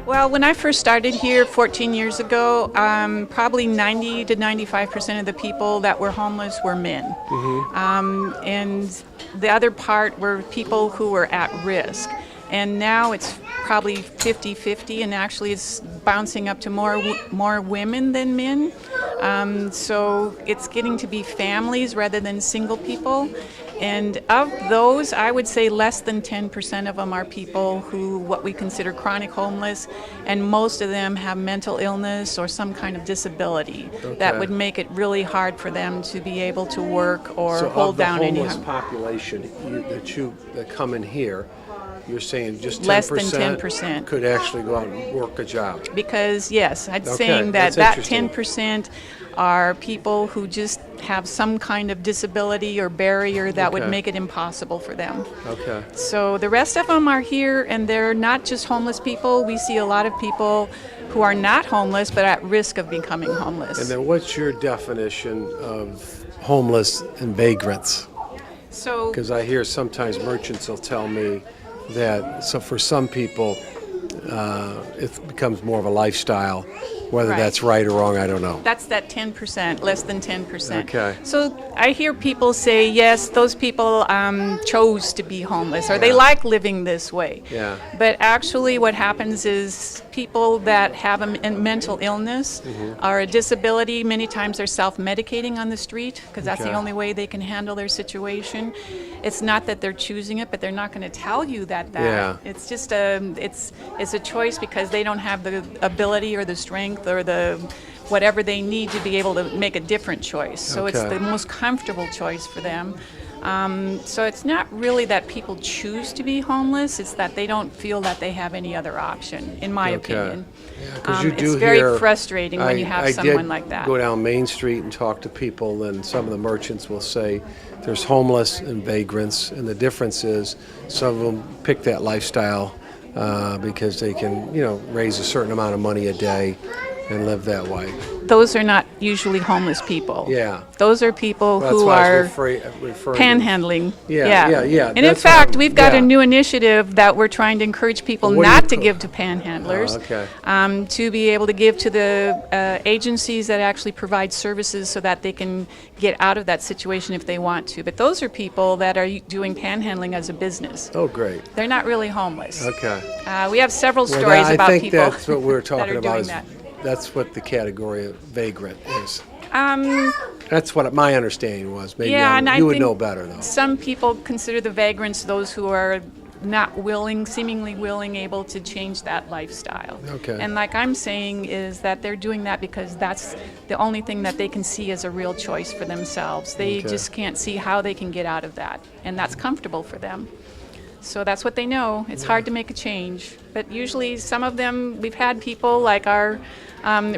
Well, when I first started here 14 years ago, probably 90 to 95% of the people that were homeless were men. And the other part were people who were at risk. And now it's probably 50-50, and actually it's bouncing up to more women than men. So it's getting to be families rather than single people. And of those, I would say less than 10% of them are people who what we consider chronic homeless, and most of them have mental illness or some kind of disability that would make it really hard for them to be able to work or hold down any. So of the homeless population that come in here, you're saying just 10% less than 10% could actually go out and work a job? Because yes, I'm saying that 10% are people who just have some kind of disability or barrier that would make it impossible for them. So the rest of them are here, and they're not just homeless people. We see a lot of people who are not homeless but at risk of becoming homeless. And then what's your definition of homeless and vagrants? So, because I hear sometimes merchants will tell me that for some people it becomes more of a lifestyle. Whether that's right or wrong, I don't know. That's that 10%, less than 10%. Okay. So I hear people say, yes, those people chose to be homeless, or they like living this way. Yeah. But actually what happens is people that have a mental illness or a disability, many times they're self-medicating on the street because that's the only way they can handle their situation. It's not that they're choosing it, but they're not going to tell you that. It's just it's a choice because they don't have the ability or the strength or the whatever they need to be able to make a different choice. So it's the most comfortable choice for them. So it's not really that people choose to be homeless, it's that they don't feel that they have any other option, in my opinion. It's very frustrating when you have someone like that. I go down Main Street and talk to people, and some of the merchants will say there's homeless and vagrants, and the difference is some of them pick that lifestyle because they can, raise a certain amount of money a day and live that way. Those are not usually homeless people. Yeah. Those are people who are panhandling. Yeah. And in fact, we've got a new initiative that we're trying to encourage people not to give to panhandlers, to be able to give to the agencies that actually provide services so that they can get out of that situation if they want to. But those are people that are doing panhandling as a business. Oh, great. They're not really homeless. Okay. We have several stories about people I think that's what we're talking about. That. That's what the category of vagrant is. That's what my understanding was. Maybe you would know better, though. Some people consider the vagrants those who are not willing, seemingly willing, able to change that lifestyle. Okay. And like I'm saying is that they're doing that because that's the only thing that they can see as a real choice for themselves. They just can't see how they can get out of that, and that's comfortable for them. So that's what they know. It's hard to make a change. But usually some of them, we've had people like our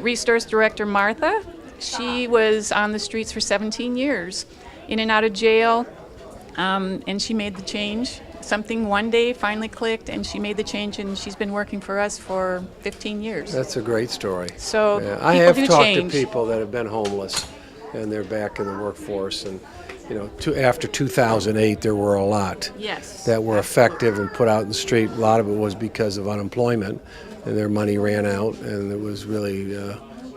resource director, Martha. She was on the streets for 17 years, in and out of jail, and she made the change. Something one day finally clicked, and she made the change, and she's been working for us for 15 years. That's a great story. So I have talked to people that have been homeless, and they're back in the workforce, and after 2008, there were a lot that were effective and put out in the street. A lot of it was because of unemployment, and their money ran out, and it was really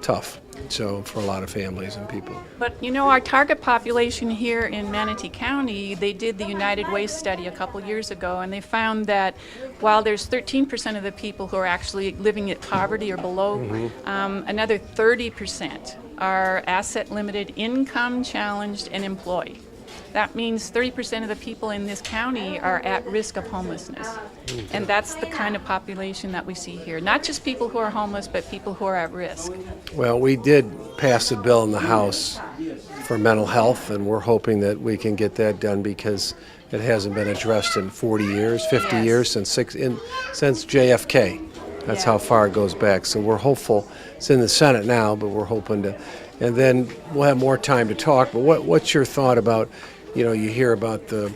tough. So for a lot of families and people. But our target population here in Manatee County, they did the United Way study a couple years ago, and they found that while there's 13% of the people who are actually living at poverty or below, another 30% are asset limited, income challenged, and employed. That means 30% of the people in this county are at risk of homelessness. And that's the kind of population that we see here. Not just people who are homeless, but people who are at risk. Well, we did pass a bill in the House for mental health, and we're hoping that we can get that done because it hasn't been addressed in 40 years, 50 years, since JFK. That's how far it goes back. So we're hopeful. It's in the Senate now, but we're hoping to. And then we'll have more time to talk. But what's your thought about, you hear about the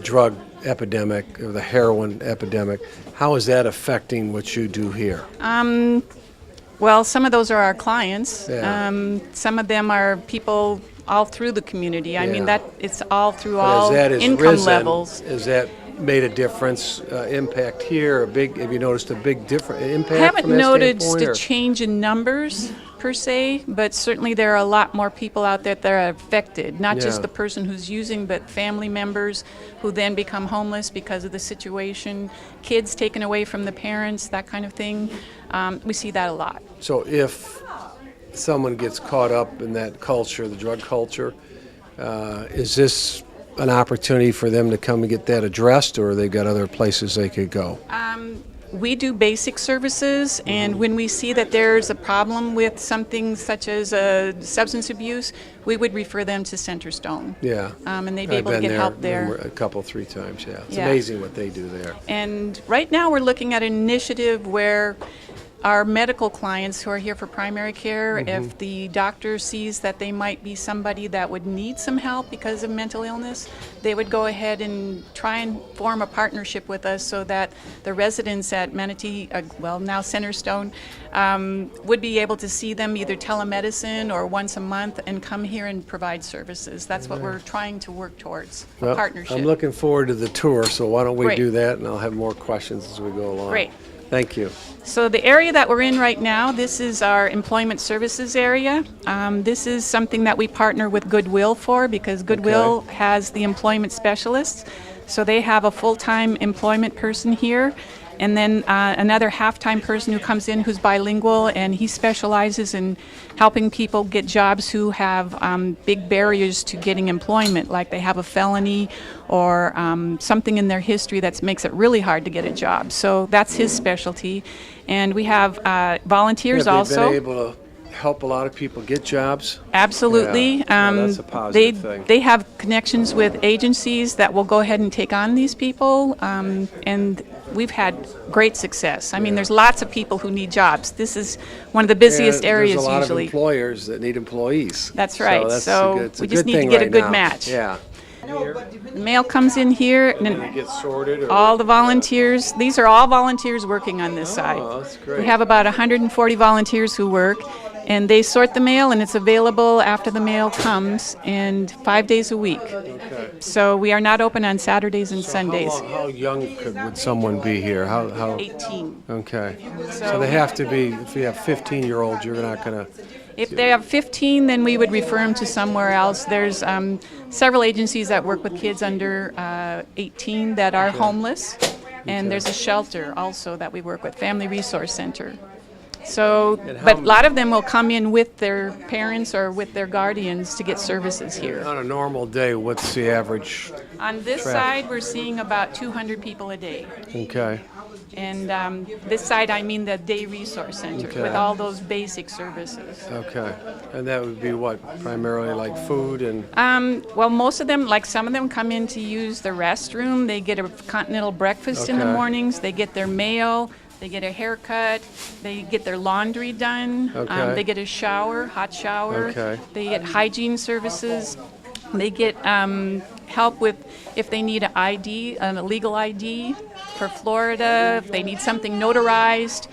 drug epidemic or the heroin epidemic. How is that affecting what you do here? Well, some of those are our clients. Yeah. Some of them are people all through the community. I mean, that it's all through But all as that has income risen, levels. Has that made a difference, impact here? Have you noticed a big different impact? I haven't from that noticed standpoint, a or? change in numbers per se, but certainly there are a lot more people out there that are affected. Not just Yeah. the person who's using, but family members who then become homeless because of the situation, kids taken away from the parents, that kind of thing. We see that a lot. So if someone gets caught up in that culture, the drug culture, is this an opportunity for them to come and get that addressed, or they've got other places they could go? We do basic services, and when we see that there's a problem with something such as substance abuse, we would refer them to Centerstone. Yeah. And they'd be I've able to been get help there. A couple, 3 times, yeah. It's Yeah. amazing what they do there. And right now we're looking at an initiative where our medical clients who are here for primary care, if the doctor sees that they might be somebody that would need some help because of mental illness, they would go ahead and try and form a partnership with us so that the residents at Manatee, now Centerstone, would be able to see them either telemedicine or once a month and come here and provide services. That's what we're trying to work towards, a partnership. I'm looking forward to the tour, so why don't we Great. do that, and I'll have more questions as we go along. Great. Thank you. So the area that we're in right now, this is our employment services area. This is something that we partner with Goodwill for, because Goodwill has the employment specialists. So they have a full-time employment person here, and then another half-time person who comes in who's bilingual, and he specializes in helping people get jobs who have big barriers to getting employment, like they have a felony or something in their history that makes it really hard to get a job. So that's his specialty. And we have volunteers Have they also. been able to help a lot of people get jobs? Absolutely. Yeah. Well, that's a positive thing. They have connections with agencies that will go ahead and take on these people, and we've had great success. I mean, there's lots of people who need jobs. This is one of the busiest areas There's a lot usually. of employers that need employees. That's right. So, that's we a just good need to thing get a right good now. match. Yeah. The mail comes in here, and It then gets sorted. Or? all the volunteers, these are all volunteers working on this side. Oh, that's great. We have about 140 volunteers who work, and they sort the mail, and it's available after the mail comes, and 5 days a week. Okay. So we are not open on Saturdays and Sundays. How young would someone be here? How? 18. Okay. So they have to be. If you have 15-year-olds, you're not going to. If they have 15, then we would refer them to somewhere else. There's several agencies that work with kids under 18 that are homeless, and there's a shelter also that we work with, Family Resource Center. So, but a lot of them will come in with their parents or with their guardians to get services here. On a normal day, what's the average? On this side, we're seeing about 200 people a day. Okay. And this side, I mean the Day Resource Center, Okay. with all those basic services. Okay. And that would be what? Primarily like food and. Well, most of them, like some of them come in to use the restroom. They get a continental breakfast in the Okay. mornings. They get their mail. They get a haircut. They get their laundry done. Okay. They get a shower, hot shower. Okay. They get hygiene services. They get help with if they need an ID, an illegal ID for Florida, if they need something notarized.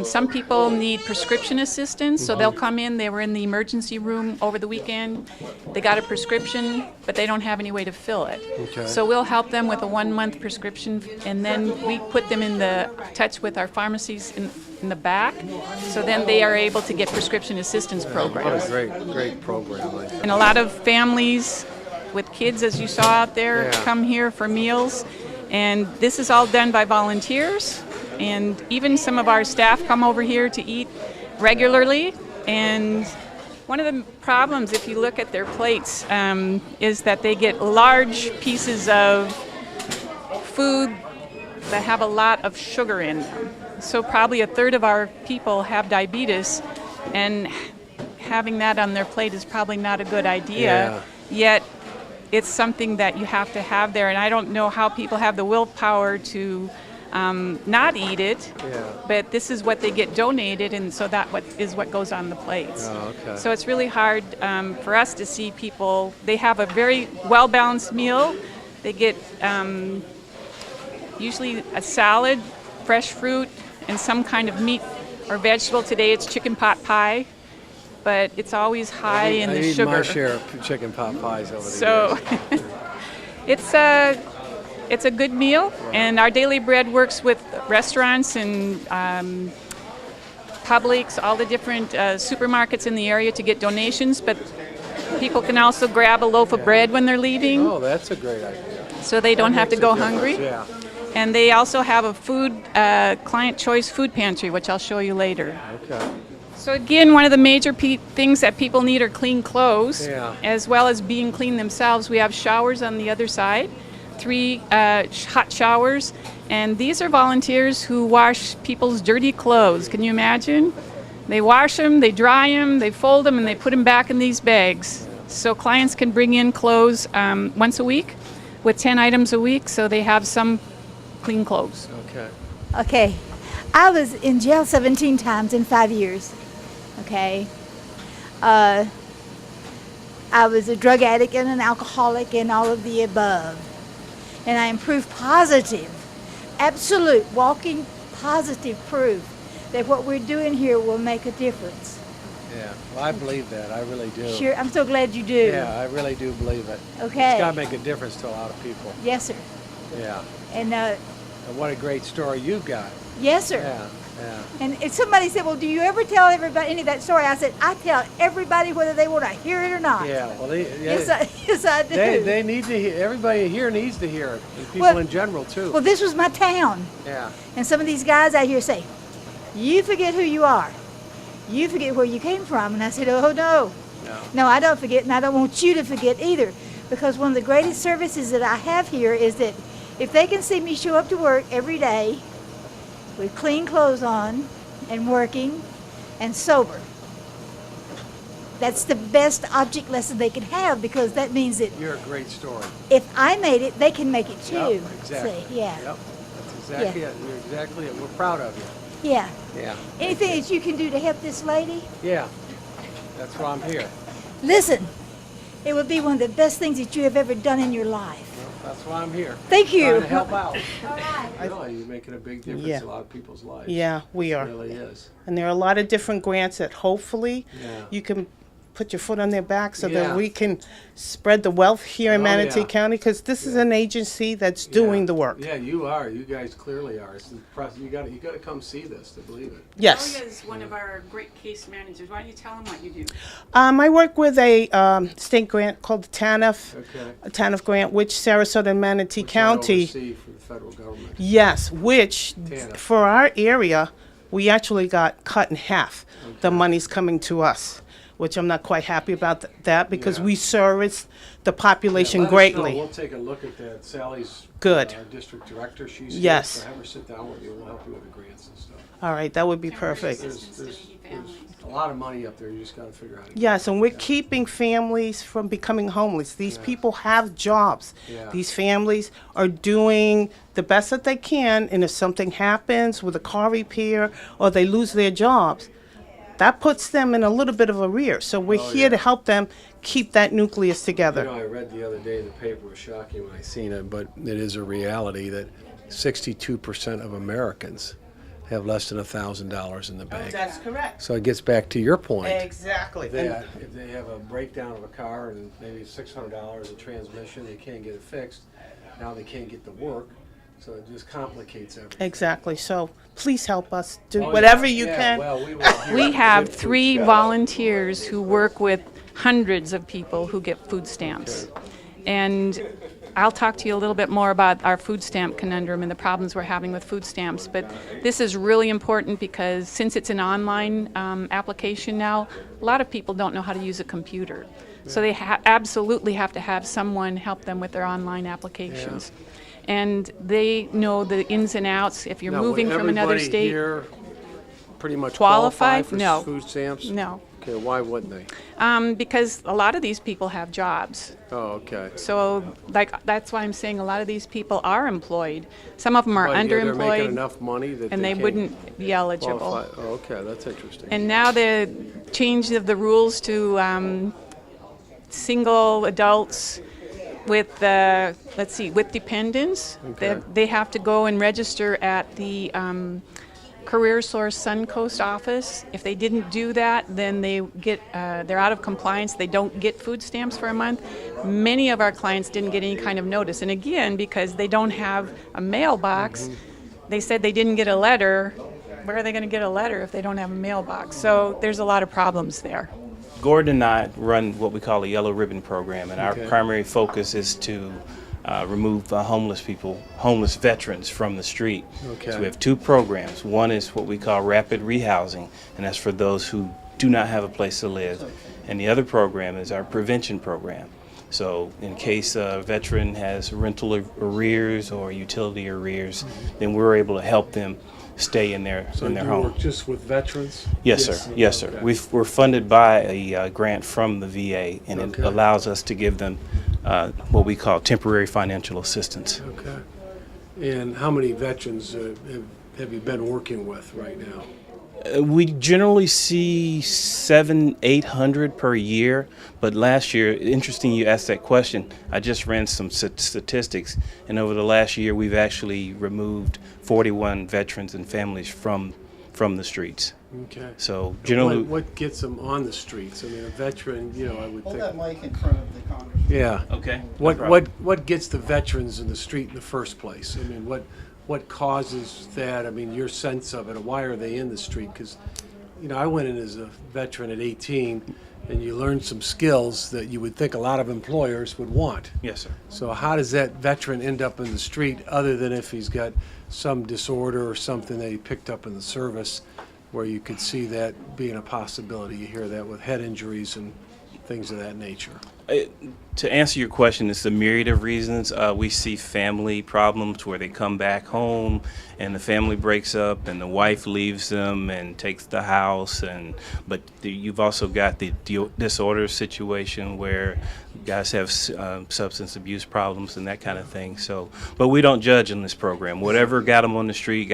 Some people need prescription assistance, so they'll come in. They were in the emergency room over the weekend. They got a prescription, but they don't have any way to fill it. Okay. So we'll help them with a 1-month prescription, and then we put them in the touch with our pharmacies in the back, so then they are able to get prescription assistance programs. What a great program. I think. And a lot of families with kids, as you saw out there, Yeah. come here for meals. And this is all done by volunteers. And even some of our staff come over here to eat regularly. And one of the problems, if you look at their plates, is that they get large pieces of food that have a lot of sugar in them. So probably a third of our people have diabetes, and having that on their plate is probably not a good idea. Yet it's something that you have to have there, and I don't know how people have the willpower to not eat it, Yeah. but this is what they get donated, and so that is what goes on the plates. Oh, okay. So it's really hard for us to see people. They have a very well-balanced meal. They get usually a salad, fresh fruit, and some kind of meat or vegetable. Today it's chicken pot pie, but it's always high in the sugar. I eat my share of chicken pot pies over the So years. it's a good meal, and our Daily Bread works with restaurants and Publix, all the different supermarkets in the area to get donations, but people can also grab a loaf of bread when they're leaving. Oh, that's a great idea. So they don't have to go hungry. Yeah. And they also have a client choice food pantry, which I'll show you later. Okay. So again, one of the major things that people need are clean clothes, Yeah. as well as being clean themselves. We have showers on the other side, 3 hot showers, and these are volunteers who wash people's dirty clothes. Can you imagine? They wash them, they dry them, they fold them, and they put them back in these bags. So clients can bring in clothes once a week with 10 items a week, so they have some clean clothes. Okay. Okay, I was in jail 17 times in 5 years. Okay, I was a drug addict and an alcoholic and all of the above. And I am proof positive, absolute walking positive proof that what we're doing here will make a difference. Yeah. Well, I believe that. I really do. Sure, I'm so glad you do. Yeah, I really do believe it. Okay. It's got to make a difference to a lot of people. Yes, sir. Yeah. And And what a great story you've got. yes, sir. Yeah. Yeah. And if somebody said, well, do you ever tell everybody any of that story? I said, I tell everybody whether they want to hear it or not. Yeah. Well, Yes, I do. they need to hear. Everybody here needs to hear it, and people Well- in general too. Well, this was my town. Yeah. And some of these guys out here say, you forget who you are. You forget where you came from. And I said, oh, no. No. No, I don't forget, and I don't want you to forget either. Because one of the greatest services that I have here is that if they can see me show up to work every day with clean clothes on and working and sober, that's the best object lesson they can have, because that means that You're a great story. if I made it, they can make it too. Yep, exactly. See, yeah. Yep. That's exactly it. You're exactly it. We're proud of you. Yeah. Yeah. Anything that you can do to help this lady, Yeah. That's why I'm here. listen, it would be one of the best things that you have ever done in your life. That's why I'm here. Thank you. Trying to help out. You're making a big difference Yeah. in a lot of people's lives. Yeah, we It are. really is. And there are a lot of different grants that hopefully Yeah. you can put your foot on their back so Yeah. that we can spread the wealth here in Oh, Manatee yeah. County, because this is an agency that's doing the work. Yeah, you are. You guys clearly are. It's impressive. You got to come see this to believe it. Yes. is one of our great case managers. Why don't you tell them what you do? I work with a state grant called the TANF, Okay. a TANF grant, which Sarasota and Manatee Which I County, oversee for the federal government. yes, which TANF. for our area, we actually got cut in half. The money's coming to us, which I'm not quite happy about that, because Yeah. we service the population Yeah, let us greatly. know. We'll take a look at that. Sally's Good. Our district director. She's Yes. here, so have her sit down with you. We'll help you with the grants and stuff. All right, that would be perfect. There's a lot of money up there. You just got to figure out. How to Yes, get and it. we're Yeah. keeping families from becoming homeless. These Yeah. people have jobs. Yeah. These families are doing the best that they can, and if something happens with a car repair or they lose their jobs, that puts them in a little bit of a rear. So we're Oh, here to yeah. help them keep that nucleus You together. know, I read the other day in the paper, it was shocking when I seen it, but it is a reality that 62% of Americans have less than $1,000 in the bank. That's correct. So it gets back to your point. Exactly. That if they have a breakdown of a car and maybe $600 a transmission, they can't get it fixed. Now they can't get to work, so it just complicates everything. Exactly. So please help us. Do Oh, whatever yeah. you Yeah, can. well, we will here We at the have Good Food 3 Shop. volunteers who work with hundreds of people who get food stamps. And I'll talk to you a little bit more about our food stamp conundrum and the problems we're having with food stamps. But this is really important because since it's an online application now, a lot of people don't know how to use a computer. So they absolutely have to have someone help them with their online applications. And they know the ins and outs. If you're Now, moving would from another everybody state, here pretty much Qualify? qualify for No. food stamps? no. Okay, why wouldn't they? Because a lot of these people have jobs. Oh, okay. So, that's why I'm saying a lot of these people are employed. Some of them are But, yeah, they're making underemployed, enough money that and they can't wouldn't be eligible. qualify. Oh, okay, that's interesting. And now the change of the rules to single adults with with dependents, Okay. they have to go and register at the Career Source Suncoast office. If they didn't do that, then they're out of compliance. They don't get food stamps for a month. Many of our clients didn't get any kind of notice, and again, because they don't have a mailbox, they said they didn't get a letter. Where are they going to get a letter if they don't have a mailbox? So there's a lot of problems there. Gordon and I run what we call a yellow ribbon program, and our Okay. primary focus is to remove homeless veterans from the street. Okay. So we have two programs. One is what we call rapid rehousing, and that's for those who do not have a place to live. And the other program is our prevention program. So in case a veteran has rental arrears or utility arrears, then we're able to help them stay in their So you home. work just with veterans? Yes, sir. Yes, sir. Okay. We're funded by a grant from the VA, and Okay. it allows us to give them what we call temporary financial assistance. Okay. And how many veterans have you been working with right now? We generally see 700-800 per year, but last year, interesting you asked that question. I just ran some statistics, and over the last year, we've actually removed 41 veterans and families from the streets. Okay. So generally, What gets them on the streets? I mean, a veteran, I would Hold think. that mic in front of the Congressman. Yeah. okay. What gets the veterans in the street in the first place? I mean, what causes that? I mean, your sense of it. Why are they in the street? Because, I went in as a veteran at 18, and you learned some skills that you would think a lot of employers would want. Yes, sir. So how does that veteran end up in the street, other than if he's got some disorder or something that he picked up in the service, where you could see that being a possibility? You hear that with head injuries and things of that nature. To answer your question, it's a myriad of reasons. We see family problems where they come back home and the family breaks up and the wife leaves them and takes the house. But you've also got the disorder situation where guys have substance abuse problems and that kind of thing. So, but we don't judge in this program. Whatever got them on the street,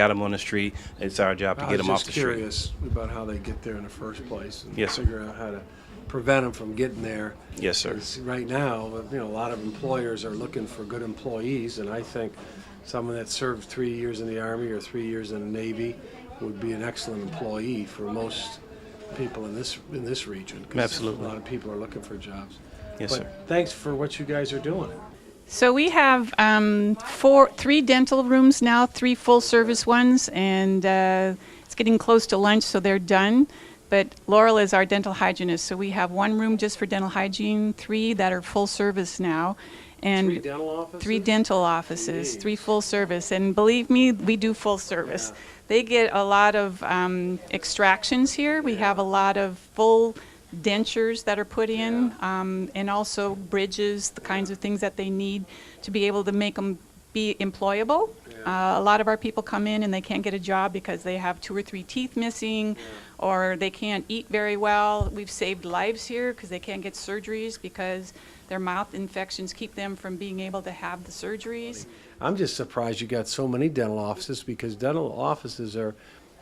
It's our job to get them off the street. I was just curious about how they get there in the first place and Yes, sir. figure out how to prevent them from getting there. Yes, sir. 'Cause right now, a lot of employers are looking for good employees, and I think someone that served 3 years in the Army or 3 years in the Navy would be an excellent employee for most people in this region. 'Cause Absolutely. a lot of people are looking for jobs. Yes, But sir. thanks for what you guys are doing. So we have 3 dental rooms now, 3 full-service ones, and it's getting close to lunch, so they're done. But Laurel is our dental hygienist, so we have 1 room just for dental hygiene, 3 that are full-service now, and 3 dental offices? 3 dental offices, Jeez. 3 full-service. And believe me, we do full-service. Yeah. They get a lot of extractions here. We have a lot of full dentures that are put in, and also bridges, the kinds of things that they need to be able to make them be employable. A lot of our people come in and they can't get a job because they have 2 or 3 teeth missing, or they can't eat very well. We've saved lives here because they can't get surgeries because their mouth infections keep them from being able to have the surgeries. I'm just surprised you got so many dental offices, because dental offices are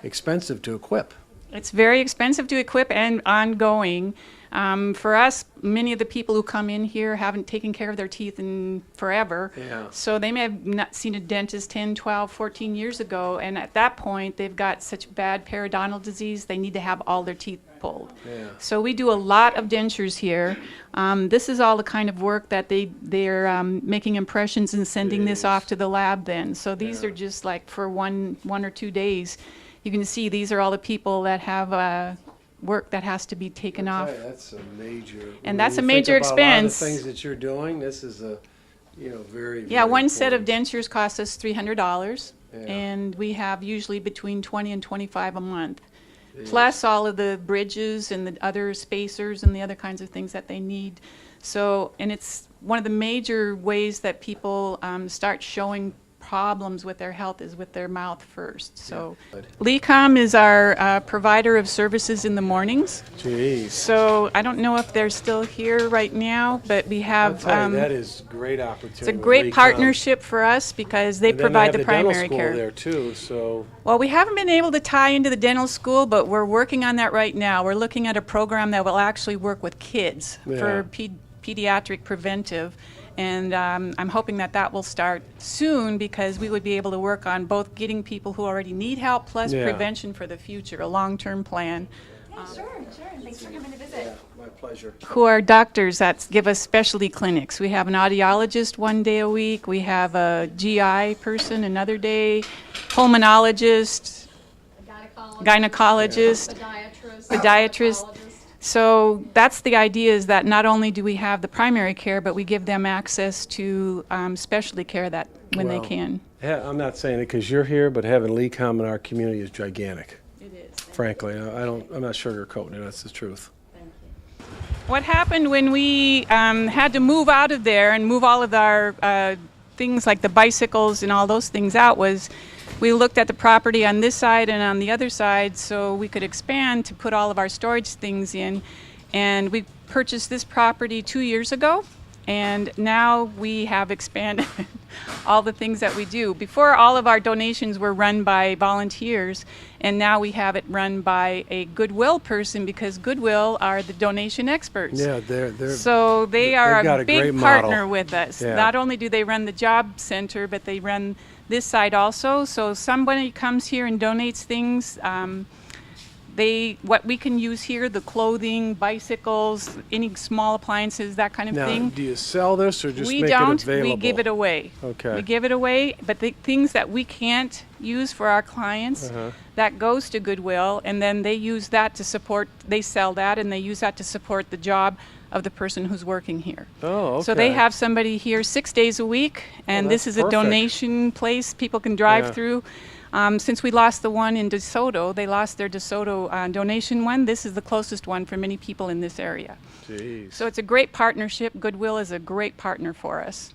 expensive to equip. It's very expensive to equip and ongoing. For us, many of the people who come in here haven't taken care of their teeth in forever. Yeah. So they may have not seen a dentist 10, 12, 14 years ago, and at that point, they've got such bad periodontal disease, they need to have all their teeth pulled. Yeah. So we do a lot of dentures here. This is all the kind of work that they're making impressions and sending this off to the lab then. So these are just like for one or 2 days. You can see these are all the people that have work that has to be taken off. That's a major. And that's when a you think major about a lot of the expense. things that you're doing, this is a, very. Yeah, very one set of important. dentures costs us $300, Yeah. and we have usually between 20 and 25 a month, plus all of the bridges and the other spacers and the other kinds of things that they need. So, and it's one of the major ways that people start showing problems with their health is with their mouth first. So LECOM is our provider of services in the mornings. Jeez. So I don't know if they're still here right now, but we have, that is great opportunity. it's a great partnership for us because they provide the primary care. There too, so. Well, we haven't been able to tie into the dental school, but we're working on that right now. We're looking at a program that will actually work with kids for pediatric preventive. And I'm hoping that that will start soon because we would be able to work on both getting people who already need help plus prevention for the future, a long-term plan. Sure. Thanks for coming to visit. Yeah, my pleasure. Who are doctors that give us specialty clinics. We have an audiologist one day a week. We have a GI person another day, pulmonologist, gynecologist, podiatrist. So that's the idea, is that not only do we have the primary care, but we give them access to specialty care that when they can. Yeah, I'm not saying it because you're here, but having LECOM in our community is gigantic. It is. Frankly, I'm not sugarcoating it. That's the truth. What happened when we had to move out of there and move all of our things like the bicycles and all those things out was we looked at the property on this side and on the other side so we could expand to put all of our storage things in. And we purchased this property 2 years ago, and now we have expanded all the things that we do. Before, all of our donations were run by volunteers, and now we have it run by a Goodwill person because Goodwill are the donation experts. Yeah, so they are a big partner with us. Yeah. Not only do they run the job center, but they run this side also. So somebody comes here and donates things. What we can use here, the clothing, bicycles, any small appliances, that kind of thing. Now, do you sell this or just We make don't. it available? We give it away. Okay. We give it away, but the things that we can't use for our clients, that goes to Goodwill, and then they use that to support, they sell that, and they use that to support the job of the person who's working here. Oh, okay. So they have somebody here 6 days a week, and this that's is a perfect. donation place people can drive through. Since we lost the one in DeSoto, they lost their DeSoto donation one. This is the closest one for many people in this area. Jeez. So it's a great partnership. Goodwill is a great partner for us.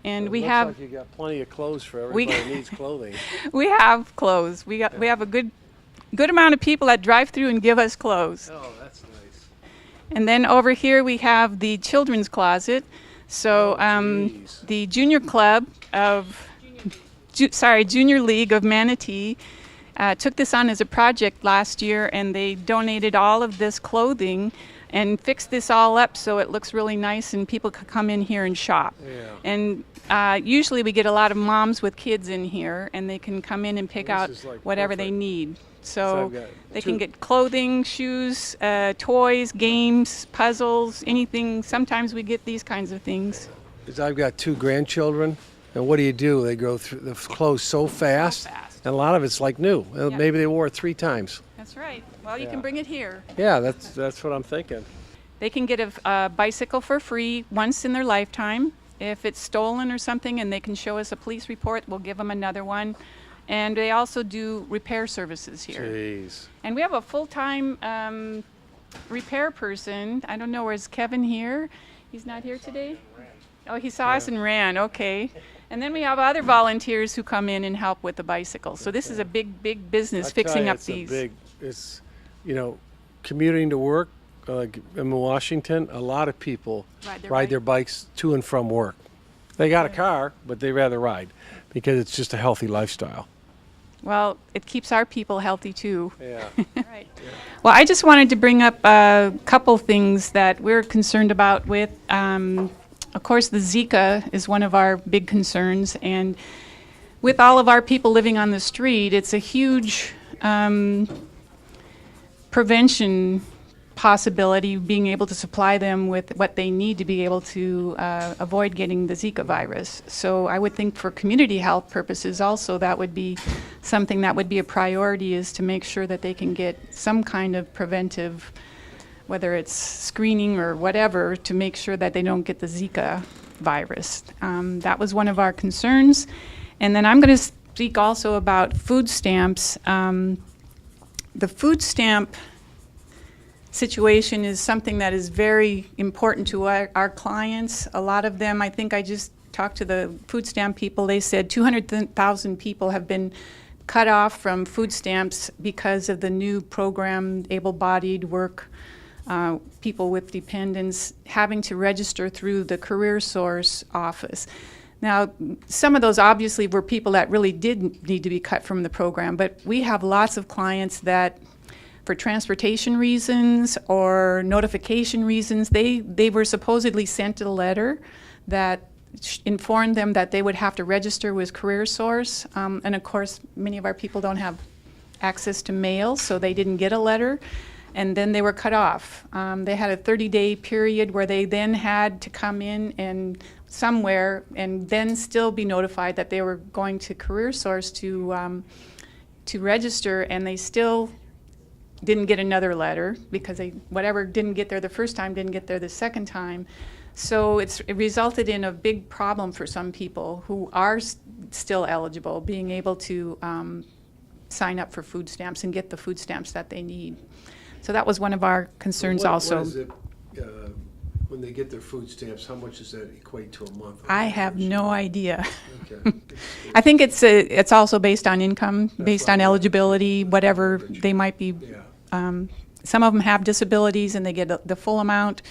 And we looks have like you got plenty of clothes for everybody who needs clothing. we have clothes. We have a good amount of people that drive through and give us clothes. Oh, that's nice. And then over here we have the children's closet. So the junior club of Junior League of Manatee took this on as a project last year, and they donated all of this clothing and fixed this all up so it looks really nice and people could come in here and shop. Yeah. And usually we get a lot of moms with kids in here, and they can come in and pick out like whatever they perfect. need. So So I've got they two- can get clothing, shoes, toys, games, puzzles, anything. Sometimes we get these kinds of things. I've got 2 grandchildren, and what do? They go through the clothes so fast, and a lot of it's like new. Maybe they wore it 3 times. That's right. Well, you can bring it here. Yeah, that's what I'm thinking. They can get a bicycle for free once in their lifetime. If it's stolen or something and they can show us a police report, we'll give them another one. And they also do repair services here. Jeez. And we have a full-time repair person. I don't know, where's Kevin here? He's not here today? Oh, he saw us and ran, okay. And then we have other volunteers who come in and help with the bicycles. So this is a big business, fixing up these. It's, commuting to work, like in Washington, a lot of people ride their bikes to and from work. They got a car, but they rather ride because it's just a healthy lifestyle. Well, it keeps our people healthy too. Yeah. Right. Well, I just wanted to bring up a couple things that we're concerned about with. Of course, the Zika is one of our big concerns, and with all of our people living on the street, it's a huge prevention possibility, being able to supply them with what they need to be able to avoid getting the Zika virus. So I would think for community health purposes also that would be something that would be a priority, is to make sure that they can get some kind of preventive, whether it's screening or whatever, to make sure that they don't get the Zika virus. That was one of our concerns. And then I'm going to speak also about food stamps. The food stamp situation is something that is very important to our clients. A lot of them, I think I just talked to the food stamp people. They said 200,000 people have been cut off from food stamps because of the new program, able-bodied work, people with dependents having to register through the Career Source office. Now, some of those obviously were people that really did need to be cut from the program, but we have lots of clients that, for transportation reasons or notification reasons, they were supposedly sent a letter that informed them that they would have to register with Career Source. And of course, many of our people don't have access to mail, so they didn't get a letter. And then they were cut off. They had a 30-day period where they then had to come in and somewhere and then still be notified that they were going to Career Source to register, and they still didn't get another letter because whatever didn't get there the first time didn't get there the second time. So it resulted in a big problem for some people who are still eligible, being able to sign up for food stamps and get the food stamps that they need. So that was one of our concerns also. What is it, when they get their food stamps, how much does that equate to a month? I have no idea. Okay. I think it's also based on income, based on eligibility, whatever they might be. Yeah. Some of them have disabilities and they get the full amount.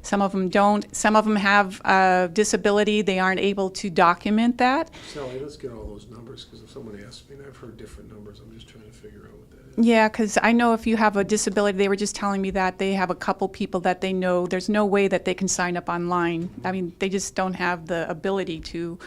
Some of them don't. Some of them have a disability. They aren't able to document that. Sally, let's get all those numbers, because if someone asks me, and I've heard different numbers, I'm just trying to figure out what that is. Yeah, because I know if you have a disability, they were just telling me that they have a couple people that they know. There's no way that they can sign up online. I mean, they just don't have the ability to,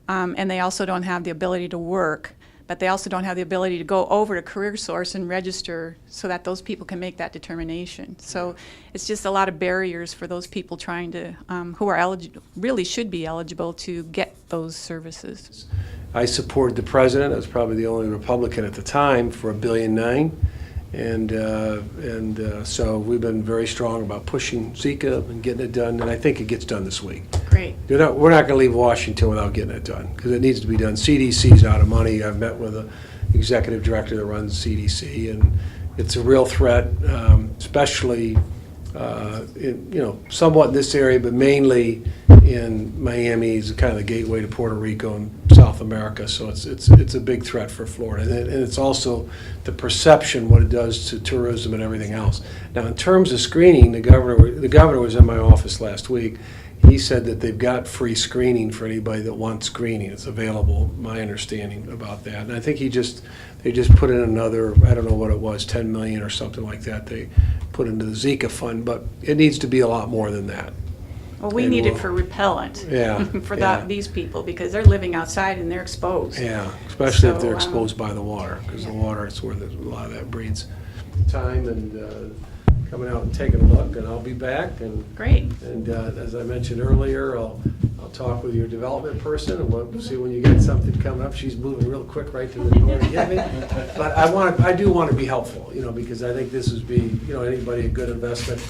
and they also don't have the ability to work. But they also don't have the ability to go over to Career Source and register so that those people can make that determination. So it's just a lot of barriers for those people trying to, who are eligible, really should be eligible to get those services. I supported the president. I was probably the only Republican at the time for $1.9 billion. And so we've been very strong about pushing Zika and getting it done, and I think it gets done this week. Great. We're not going to leave Washington without getting it done, because it needs to be done. CDC's out of money. I've met with the executive director that runs CDC, and it's a real threat, especially somewhat in this area, but mainly in Miami is kind of the gateway to Puerto Rico and South America. So it's a big threat for Florida, and it's also the perception what it does to tourism and everything else. Now, in terms of screening, the governor was in my office last week. He said that they've got free screening for anybody that wants screening. It's available, my understanding about that. And I think they just put in another, I don't know what it was, $10 million or something like that they put into the Zika fund, but it needs to be a lot more than that. Well, we need it for repellent. Yeah. For yeah. These people, because they're living outside and they're exposed. Yeah, especially if So, they're exposed by the water, because the water is where a lot of that breeds. Time and coming out and taking a look, and I'll be back. And Great. And as I mentioned earlier, I'll talk with your development person, and we'll see when you get something coming up. She's moving real quick right to the door to get me. But I do want to be helpful, because I think this would be, anybody a good investment.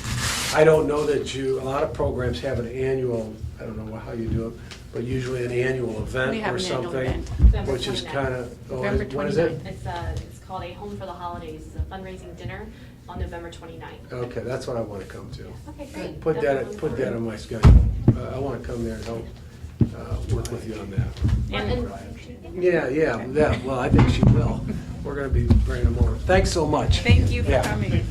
I don't know that a lot of programs have an annual, I don't know how you do it, but usually an annual event We have or an annual something, event. November which is 29th. kind of, November what is it? 29th. It's called A Home for the Holidays. It's a fundraising dinner on November 29th. Okay, that's what I want to come to. Okay, great. Put Definitely that forward. on my schedule. I want to come there and help work with you on that. Yeah, well, I think she will. We're going to be bringing them over. Thanks so much. Thank you for Yeah. coming.